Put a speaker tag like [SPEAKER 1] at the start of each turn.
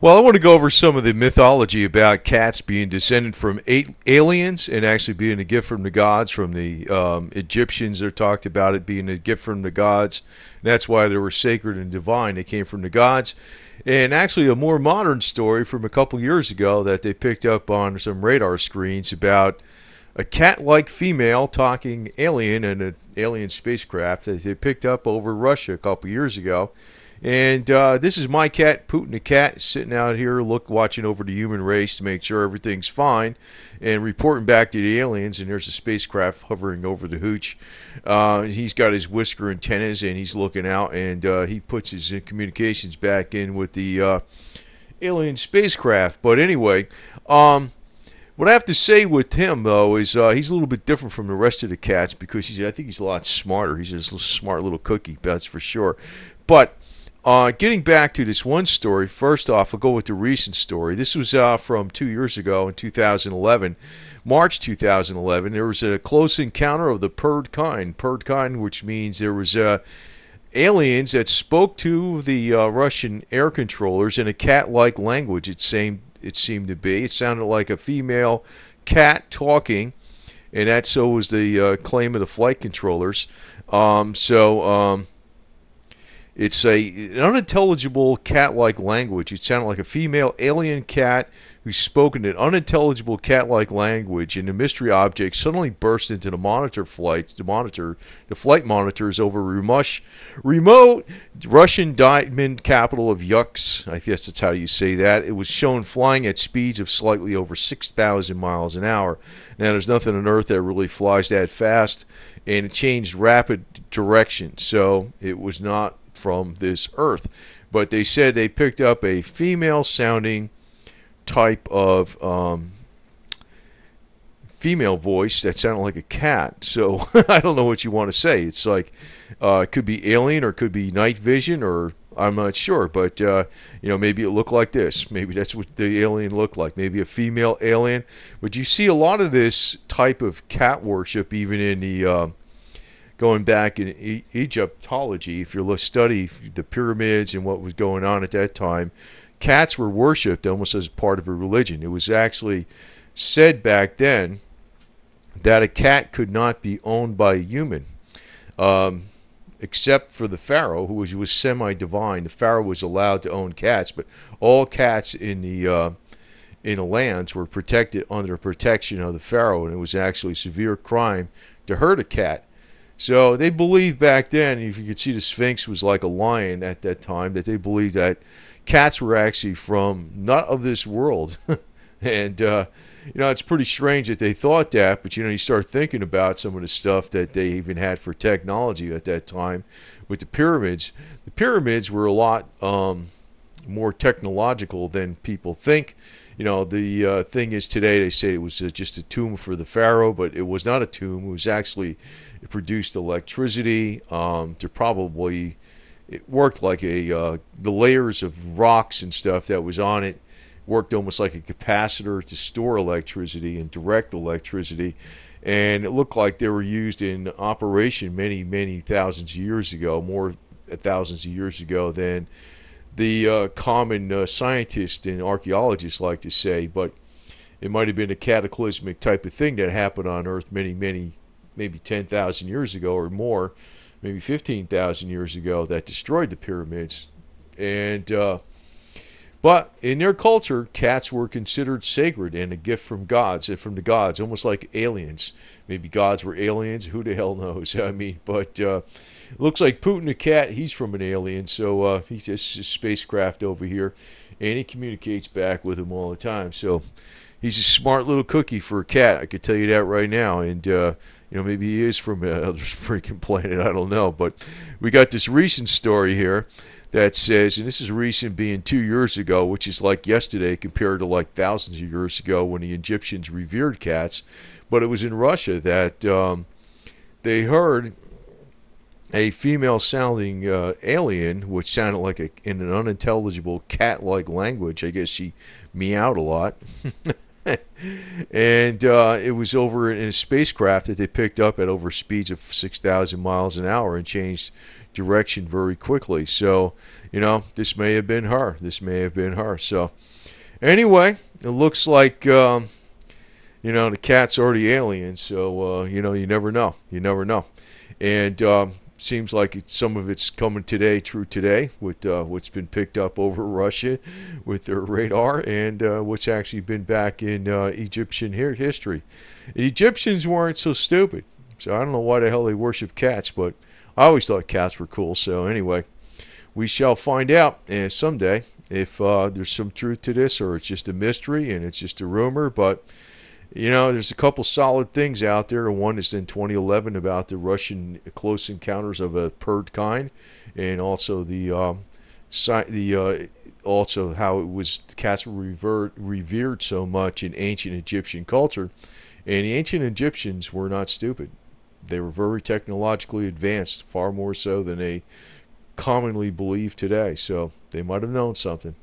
[SPEAKER 1] Well, I want to go over some of the mythology about cats being descended from aliens and actually being a gift from the gods. From the Egyptians, they talked about it being a gift from the gods. And that's why they were sacred and divine. They came from the gods. And actually, a more modern story from a couple years ago that they picked up on some radar screens about a cat-like female talking alien and an alien spacecraft that they picked up over Russia a couple years ago. And this is my cat, Putin the Cat, sitting out here watching over the human race to make sure everything's fine and reporting back to the aliens. And there's a spacecraft hovering over the hooch. He's got his whisker antennas and he's looking out, and he puts his communications back in with the alien spacecraft. But anyway, what I have to say with him, though, is he's a little bit different from the rest of the cats because I think he's a lot smarter. He's just a smart little cookie, that's for sure. But getting back to this one story, first off, I'll go with the recent story. This was from 2 years ago in 2011, March 2011. There was a close encounter of the purred kind, which means there was aliens that spoke to the Russian air controllers in a cat-like language. It seemed to be. It sounded like a female cat talking, and that so was the claim of the flight controllers. It's an unintelligible cat-like language. It sounded like a female alien cat who spoke in an unintelligible cat-like language, and the mystery object suddenly burst into the flight monitors over remote Russian diamond capital of Yakutsk. I guess that's how you say that. It was shown flying at speeds of slightly over 6,000 miles an hour. Now, there's nothing on Earth that really flies that fast, and it changed rapid direction, so it was not from this Earth. But they said they picked up a female-sounding type of female voice that sounded like a cat. So I don't know what you want to say. It's like it could be alien or it could be night vision, or I'm not sure. But maybe it looked like this. Maybe that's what the alien looked like. Maybe a female alien. But you see a lot of this type of cat worship even in the going back in Egyptology. If you study the pyramids and what was going on at that time, cats were worshipped almost as part of a religion. It was actually said back then that a cat could not be owned by a human, except for the Pharaoh, who was semi-divine. The Pharaoh was allowed to own cats, but all cats in the lands were protected under the protection of the Pharaoh, and it was actually a severe crime to hurt a cat. So they believed back then, if you could see the Sphinx was like a lion at that time, that they believed that cats were actually from not of this world. And it's pretty strange that they thought that, but you start thinking about some of the stuff that they even had for technology at that time with the pyramids. The pyramids were a lot more technological than people think. The thing is today they say it was just a tomb for the Pharaoh, but it was not a tomb. It was actually, it produced electricity. It worked like the layers of rocks and stuff that was on it worked almost like a capacitor to store electricity and direct electricity. And it looked like they were used in operation many, many thousands of years ago, more thousands of years ago than the common scientists and archaeologists like to say. But it might have been a cataclysmic type of thing that happened on Earth maybe 10,000 years ago or more, maybe 15,000 years ago, that destroyed the pyramids. And but in their culture, cats were considered sacred and a gift from the gods, almost like aliens. Maybe gods were aliens. Who the hell knows? But it looks like Putin the Cat, he's from an alien, so he's just a spacecraft over here, and he communicates back with him all the time. So he's a smart little cookie for a cat, I could tell you that right now. And maybe he is from another freaking planet, I don't know. But we got this recent story here that says, and this is recent being 2 years ago, which is like yesterday compared to like thousands of years ago when the Egyptians revered cats. But it was in Russia that they heard a female-sounding alien, which sounded like in an unintelligible cat-like language. I guess she meowed a lot. And it was over in a spacecraft that they picked up at over speeds of 6,000 miles an hour and changed direction very quickly. So, this may have been her. This may have been her. So, anyway, it looks like, the cat's already alien. So, you never know. You never know. And seems like some of it's coming today, true today, with what's been picked up over Russia with their radar, and what's actually been back in Egyptian history. The Egyptians weren't so stupid. So I don't know why the hell they worship cats, but I always thought cats were cool. So anyway, we shall find out someday if there's some truth to this, or it's just a mystery and it's just a rumor. But there's a couple solid things out there. One is in 2011 about the Russian close encounters of a purred kind, and also also how it was cats were revered so much in ancient Egyptian culture. And the ancient Egyptians were not stupid. They were very technologically advanced, far more so than they commonly believe today. So they might have known something.